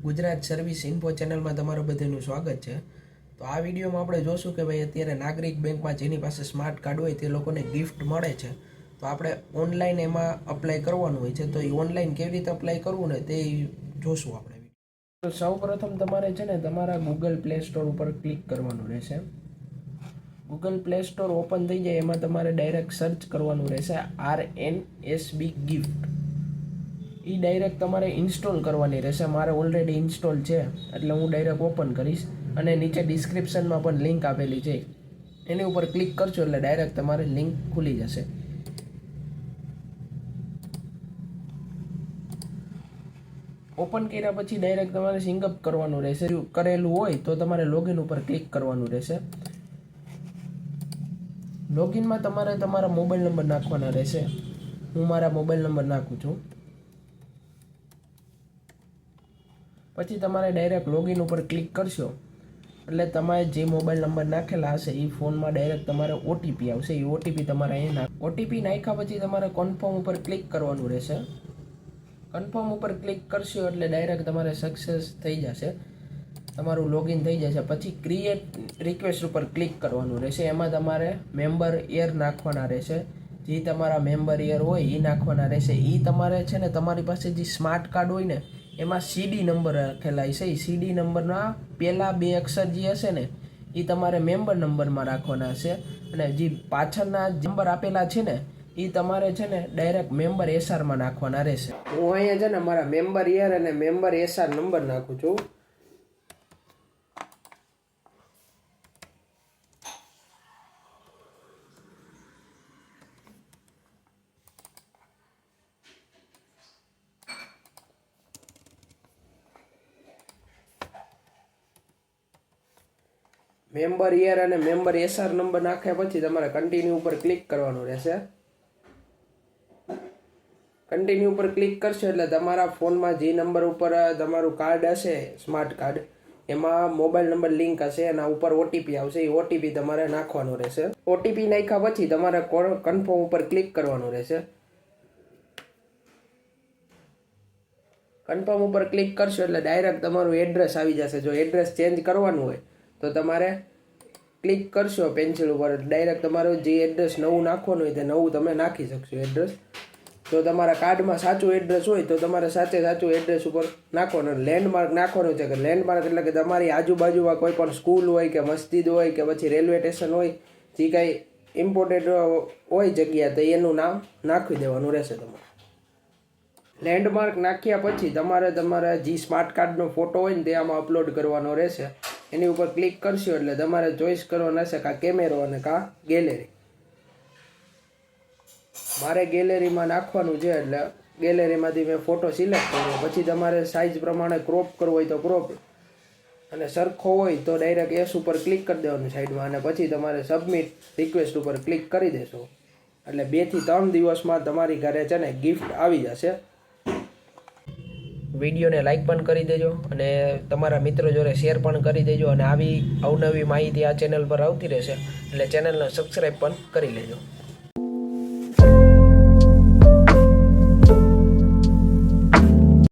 Gujarat service info ચેનલમાં તમારું બધાનું સ્વાગત છે। તો આ વિડીયોમાં આપણે જોશું કે ભાઈ અત્યારે નાગરિક બેંકમાં જેની પાસે સ્માર્ટ કાર્ડ હોય તે લોકોને ગિફ્ટ મળે છે। તો આપણે ઓનલાઈન એમાં અપ્લાય કરવાનું હોય છે। તો એ ઓનલાઈન કેવી રીતે અપ્લાય કરવું ને તે જોશું આપણે। તો સૌપ્રથમ તમારે છે ને તમારા ગૂગલ પ્લે સ્ટોર ઉપર ક્લિક કરવાનું રહેશે। ગૂગલ પ્લે સ્ટોર ઓપન થઈ જાય એમાં તમારે ડાયરેક્ટ સર્ચ કરવાનું રહેશે RNSB ગિફ્ટ। એ ડાયરેક્ટ તમારે ઇન્સ્ટોલ કરવાની રહેશે। મારે ઓલરેડી ઇન્સ્ટોલ છે એટલે હું ડાયરેક્ટ ઓપન કરીશ અને નીચે ડિસ્ક્રિપ્શનમાં પણ લિંક આપેલી છે એની ઉપર ક્લિક કરશો એટલે ડાયરેક્ટ તમારે લિંક ખુલી જશે। ઓપન કર્યા પછી ડાયરેક્ટ તમારે સિંગઅપ કરવાનું રહેશે। જો કરેલું હોય તો તમારે લોગિન ઉપર ક્લિક કરવાનું રહેશે। લોગિનમાં તમારે તમારા મોબાઈલ નંબર નાખવાના રહેશે। હું મારા મોબાઈલ નંબર નાખું છું। પછી તમારે ડાયરેક્ટ લોગિન ઉપર ક્લિક કરશો એટલે તમારે જે મોબાઈલ નંબર નાખેલા હશે એ ફોનમાં ડાયરેક્ટ તમારે ઓટીપી આવશે। એ ઓટીપી તમારે અહીંયા ઓટીપી નાખ્યા પછી તમારે કન્ફર્મ ઉપર ક્લિક કરવાનું રહેશે। કન્ફર્મ ઉપર ક્લિક કરશો એટલે ડાયરેક્ટ તમારે સક્સેસ થઈ જશે, તમારું લોગિન થઈ જશે। પછી ક્રિએટ રિક્વેસ્ટ ઉપર ક્લિક કરવાનું રહેશે। એમાં તમારે મેમ્બર યર નાખવાના રહેશે। જે તમારા મેમ્બર યર હોય એ નાખવાના રહેશે। એ તમારે છે ને તમારી પાસે જે સ્માર્ટ કાર્ડ હોય ને એમાં સીડી નંબર રાખેલા છે। એ સીડી નંબરના પહેલા 2 અક્ષર જે હશે ને એ તમારે મેમ્બર નંબરમાં રાખવાના હશે અને જે પાછળના નંબર આપેલા છે ને એ તમારે છે ને ડાયરેક્ટ મેમ્બર એસઆરમાં નાખવાના રહેશે। હું અહીંયા છે ને મારા મેમ્બર યર અને મેમ્બર એસઆર નંબર નાખું છું। મેમ્બર યર અને મેમ્બર એસઆર નંબર નાખ્યા પછી તમારે કન્ટિન્યુ ઉપર ક્લિક કરવાનું રહેશે। કન્ટિન્યુ ઉપર ક્લિક કરશો એટલે તમારા ફોનમાં જે નંબર ઉપર તમારું કાર્ડ હશે સ્માર્ટ કાર્ડ એમાં મોબાઈલ નંબર લિંક હશે, એના ઉપર ઓટીપી આવશે। એ ઓટીપી તમારે નાખવાનો રહેશે। ઓટીપી નાખ્યા પછી તમારે કન્ફર્મ ઉપર ક્લિક કરવાનું રહેશે। કન્ફર્મ ઉપર ક્લિક કરશો એટલે ડાયરેક્ટ તમારું એડ્રેસ આવી જશે। જો એડ્રેસ ચેન્જ કરવાનું હોય તો તમારે ક્લિક કરશો પેન્સિલ ઉપર ડાયરેક્ટ તમારું જે એડ્રેસ નવું નાખવાનું હોય તે નવું તમે નાખી શકશો એડ્રેસ। જો તમારા કાર્ડમાં સાચું એડ્રેસ હોય તો તમારે સાચું એડ્રેસ ઉપર નાખવાનું। લેન્ડમાર્ક નાખવાનું છે કે લેન્ડમાર્ક એટલે કે તમારી આજુબાજુમાં કોઈ પણ સ્કૂલ હોય કે મસ્જિદ હોય કે પછી રેલવે સ્ટેશન હોય, જે કાંઈ ઇમ્પોર્ટન્ટ હોય જગ્યા તો એનું નામ નાખી દેવાનું રહેશે તમારે। લેન્ડમાર્ક નાખ્યા પછી તમારે તમારા જે સ્માર્ટ કાર્ડનો ફોટો હોય ને તે આમાં અપલોડ કરવાનો રહેશે। એની ઉપર ક્લિક કરશો એટલે તમારે ચોઈસ કરવાનો રહેશે કાં કેમેરો અને કાં ગેલેરી। મારે ગેલેરીમાં નાખવાનું છે એટલે ગેલેરીમાંથી મેં ફોટો સિલેક્ટ કર્યો। પછી તમારે સાઇઝ પ્રમાણે ક્રોપ કરવો હોય તો ક્રોપ અને સરખો હોય તો ડાયરેક્ટ એસ ઉપર ક્લિક કરી દેવાનું સાઈડમાં અને પછી તમારે સબમિટ રિક્વેસ્ટ ઉપર ક્લિક કરી દેશો એટલે 2 થી 3 દિવસમાં તમારી ઘરે છે ને ગિફ્ટ આવી જશે। વિડીયોને લાઈક પણ કરી દેજો અને તમારા મિત્રો જોડે શેર પણ કરી દેજો અને આવી અવનવી માહિતી આ ચેનલ પર આવતી રહેશે એટલે ચેનલને સબસ્ક્રાઈબ પણ કરી લેજો।